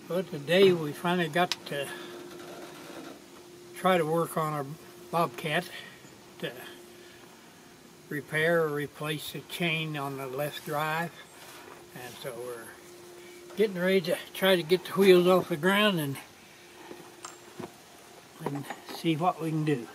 Well, today we finally got to try to work on our Bobcat to repair or replace the chain on the left drive. And so we're getting ready to try to get the wheels off the ground and see what we can do.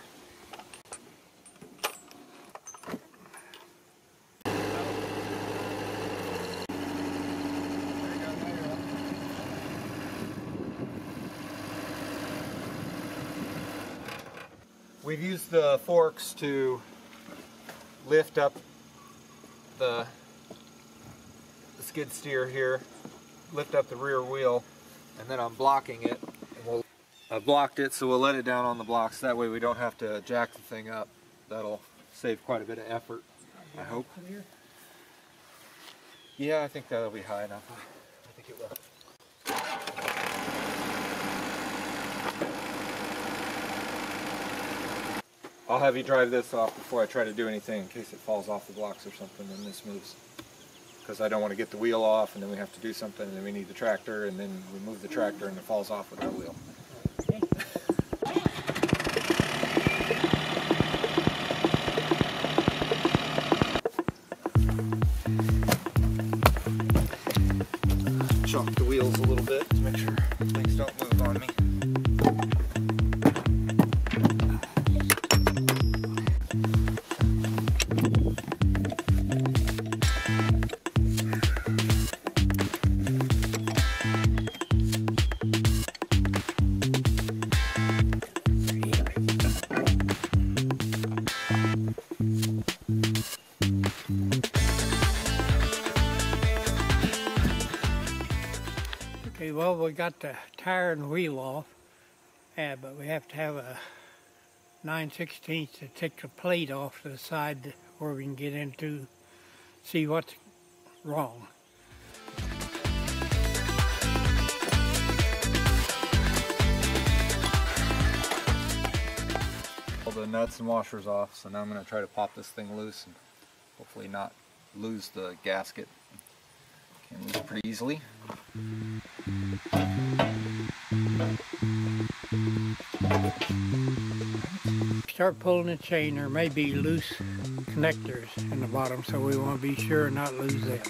We've used the forks to lift up the skid steer here, lift up the rear wheel, and then I'm blocking it. And I've blocked it, so we'll let it down on the blocks. That way we don't have to jack the thing up. That'll save quite a bit of effort, I hope. Yeah, I think that'll be high enough. I think it will. I'll have you drive this off before I try to do anything in case it falls off the blocks or something and this moves. Because I don't want to get the wheel off and then we have to do something and then we need the tractor and then we move the tractor and it falls off with our wheel. Shock the wheels a little bit to make sure things don't move on me. Okay, well, we got the tire and wheel off, but we have to have a 9/16 to take the plate off to the side where we can get into, see what's wrong. Pull the nuts and washers off, so now I'm going to try to pop this thing loose and hopefully not lose the gasket. Can lose pretty easily. Start pulling the chain. There may be loose connectors in the bottom, so we want to be sure not lose them.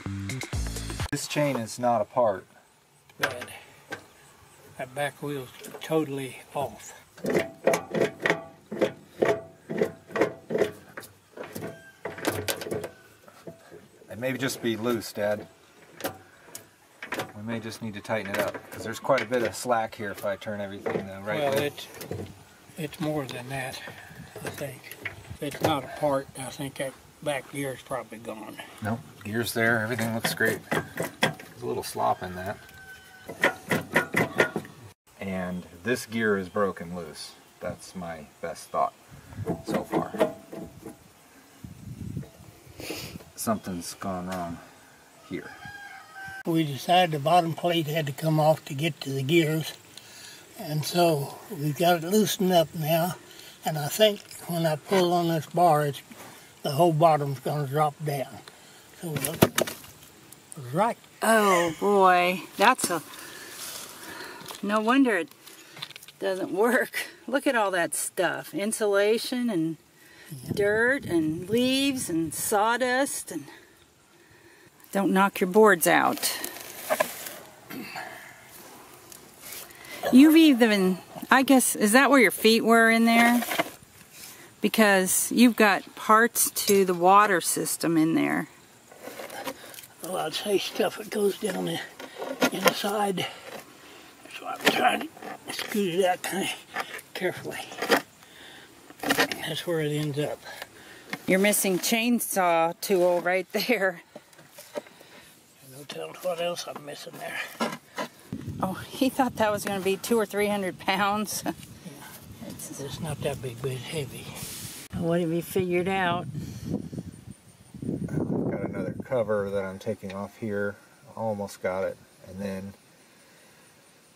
This chain is not apart. Bad. That back wheel's totally off. It may just be loose, Dad. We may just need to tighten it up because there's quite a bit of slack here if I turn everything the right way. Well, it's more than that, I think. If it's not apart, I think that back gear's probably gone. Nope, gear's there. Everything looks great. There's a little slop in that. And this gear is broken loose. That's my best thought so far. Something's gone wrong here. We decided the bottom plate had to come off to get to the gears, and so we've got it loosened up now, and I think when I pull on this bar, the whole bottom's going to drop down. So look, right. Oh boy, no wonder it doesn't work. Look at all that stuff, insulation and dirt and leaves and sawdust, and don't knock your boards out. You've even, I guess, is that where your feet were in there? Because you've got parts to the water system in there. Well, I'd say stuff that goes down the inside. That's why I'm trying to scoot it out kind of carefully. That's where it ends up. You're missing chainsaw tool right there. No telling what else I'm missing there. Oh, he thought that was going to be 200 or 300 pounds. Yeah. It's not that big, but it's heavy. What have you figured out? I've got another cover that I'm taking off here. Almost got it. And then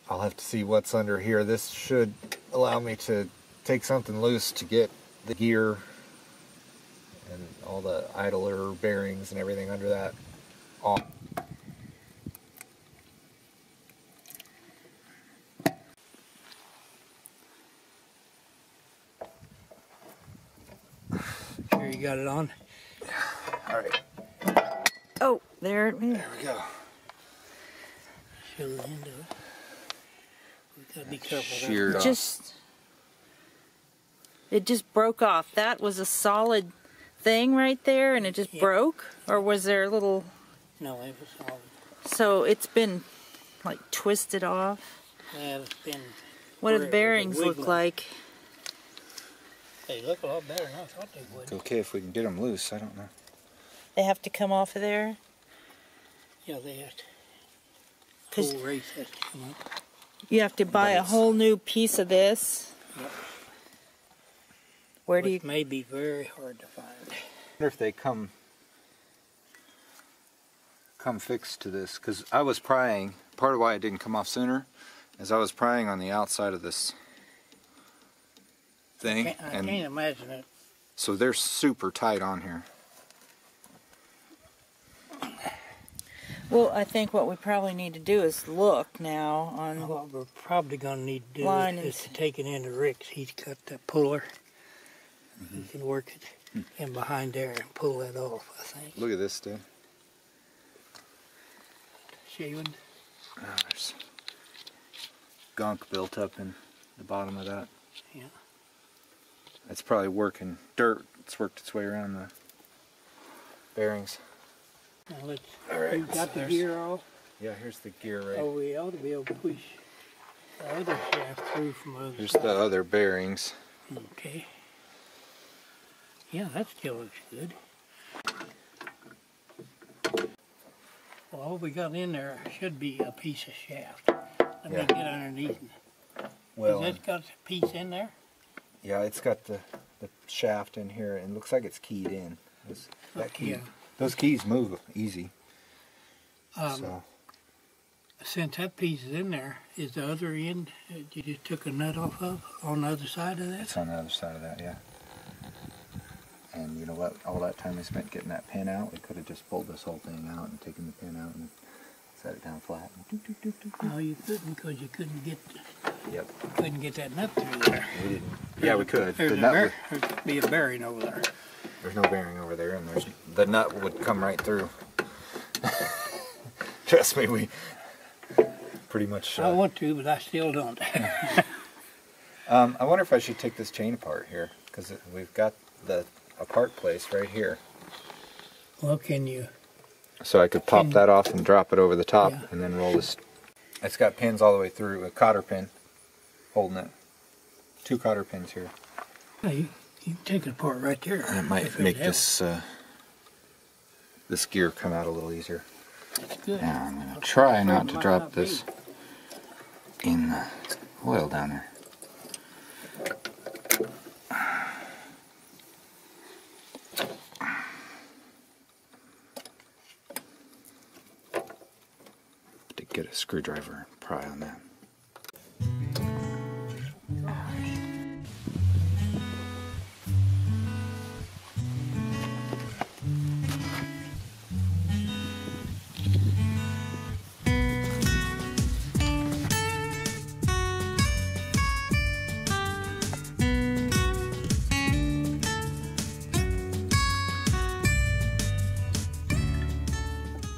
I'll have to see what's under here. This should allow me to take something loose to get the gear and all the idler bearings and everything under that off. you got it on. All right. Oh, there it is. There we go. Show the end of it. We gotta be careful there. Sheared off. It just broke off. That was a solid thing right there, and it just broke? Or was there a little... No, it was solid. So it's been, like, twisted off? Yeah, it's been... What do the bearings look like? They look a lot better than I thought they would. It's okay if we can get them loose. I don't know. They have to come off of there? Yeah, they have to. 'Cause Full race has to come up. you have to buy a whole new piece of this. Yep. Where do you... Which may be very hard to find. I wonder if they come fixed to this, because I was prying. Part of why it didn't come off sooner is I was prying on the outside of this thing, I can't imagine it. so they're super tight on here. Well, I think what we probably need to do is look now on... What we're probably going to need to do Line is to take it into Rick's. He's got that puller. You can work it in behind there and pull that off, I think. Look at this, dude. Shaving. Oh, there's gunk built up in the bottom of that. Yeah. It's probably working dirt. It's worked its way around the bearings. Now let's... All right, You got the there's- gear off? Yeah, here's the gear right. Oh, we ought to be able to push the other shaft through from the other Here's side. the other bearings. Okay. Yeah, that still looks good. Well, all we got in there should be a piece of shaft. Let me Yeah. get underneath it. Well, Has it got a piece in there? yeah, it's got the shaft in here, and it looks like it's keyed in. That key, Yeah. those keys move easy. So Since that piece is in there, is the other end you just took a nut off of on the other side of that? it's on the other side of that, yeah. And you know what? All that time we spent getting that pin out, we could have just pulled this whole thing out and taken the pin out and set it down flat. No, you couldn't, because you couldn't get Yep. that nut through there. We didn't. Yeah, we could. There's The nut would, there'd be a bearing over there. there's no bearing over there, and the nut would come right through. Trust me, we pretty much. I want to, but I still don't. I wonder if I should take this chain apart here, because we've got the apart place right here. Well, can you? So I could pop that off and drop it over the top, Yeah. and then roll this. It's got pins all the way through, a cotter pin holding it. 2 cotter pins here. Well, you can take it apart right there. And it might if make helps. this gear come out a little easier. That's good. Now I'm going to try not to Might drop not be. this in the oil down there. To get a screwdriver and pry on that.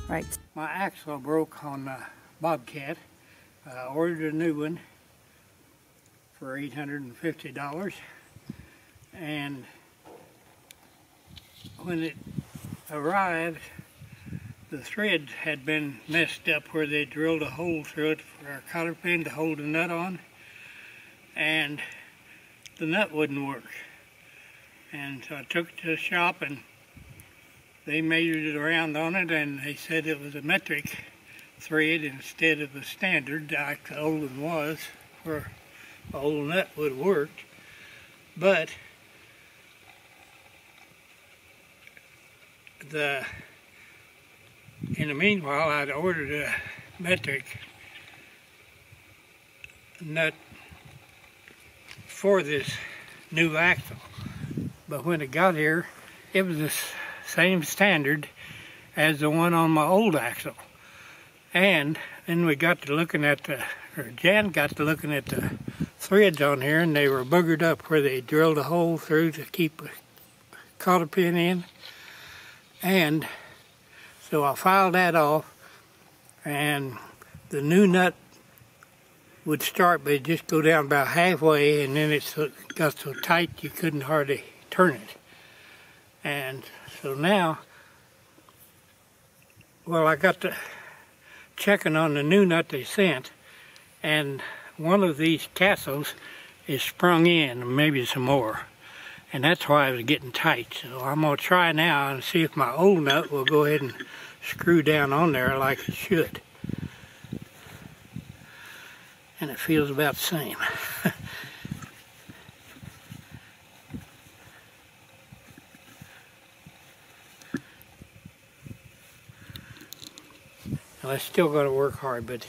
Right. My axle broke on the Bobcat. I ordered a new one for $850, and when it arrived, the thread had been messed up where they drilled a hole through it for a cotter pin to hold the nut on, and the nut wouldn't work. And so I took it to the shop, and they measured it around on it, and they said it was a metric thread instead of a standard like the old one was, where the old nut would have worked. But in the meanwhile, I'd ordered a metric nut for this new axle. But when it got here, it was the same standard as the one on my old axle. And then we got to looking at Jan got to looking at the threads on here, and they were boogered up where they drilled a hole through to keep cotter pin in, and so I filed that off, and the new nut would start, but it'd just go down about halfway, and then it got so tight you couldn't hardly turn it. And so now, well, I got to checking on the new nut they sent, and one of these castles is sprung in, maybe some more, and that's why it was getting tight. So I'm going to try now and see if my old nut will go ahead and screw down on there like it should. And it feels about the same. Well, it's still going to work hard, but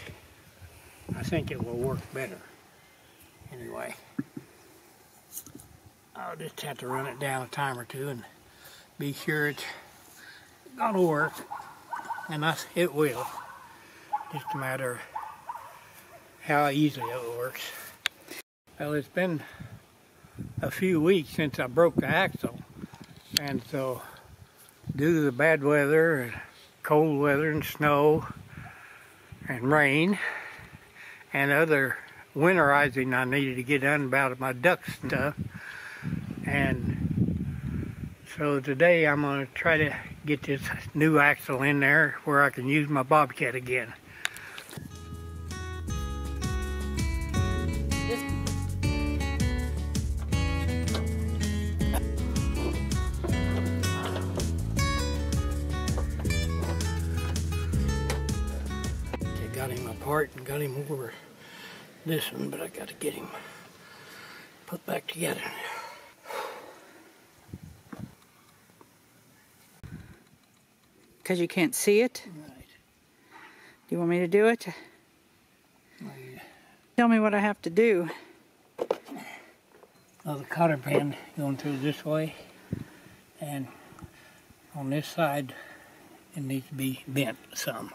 I think it will work better. Anyway, I'll just have to run it down a time or two and be sure it's going to work. And it will. Just a matter of how easily it works. Well, it's been a few weeks since I broke the axle, and so due to the bad weather and cold weather and snow and rain and other winterizing I needed to get done about my ducks and stuff, and so today I'm going to try to get this new axle in there where I can use my bobcat again. Got him apart and got him over this one, but I got to get him put back together. Because you can't see it? Right. Do you want me to do it? Right. Tell me what I have to do. Well, the cotter pin going through this way, and on this side it needs to be bent some.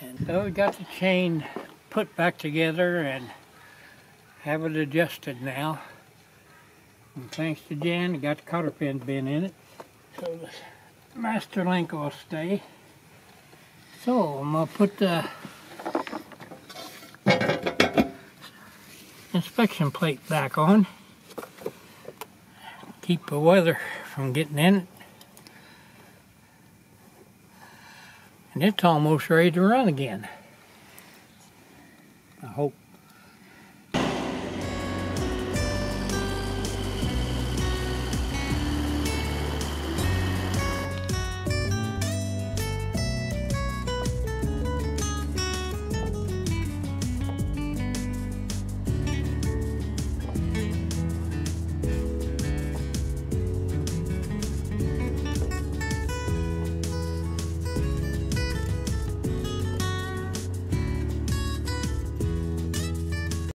And so we got the chain put back together and have it adjusted now. And thanks to Jan, we got the cotter pins bent in it, so the master link will stay. So I'm gonna put the inspection plate back on. Keep the weather from getting in it. And it's almost ready to run again. I hope.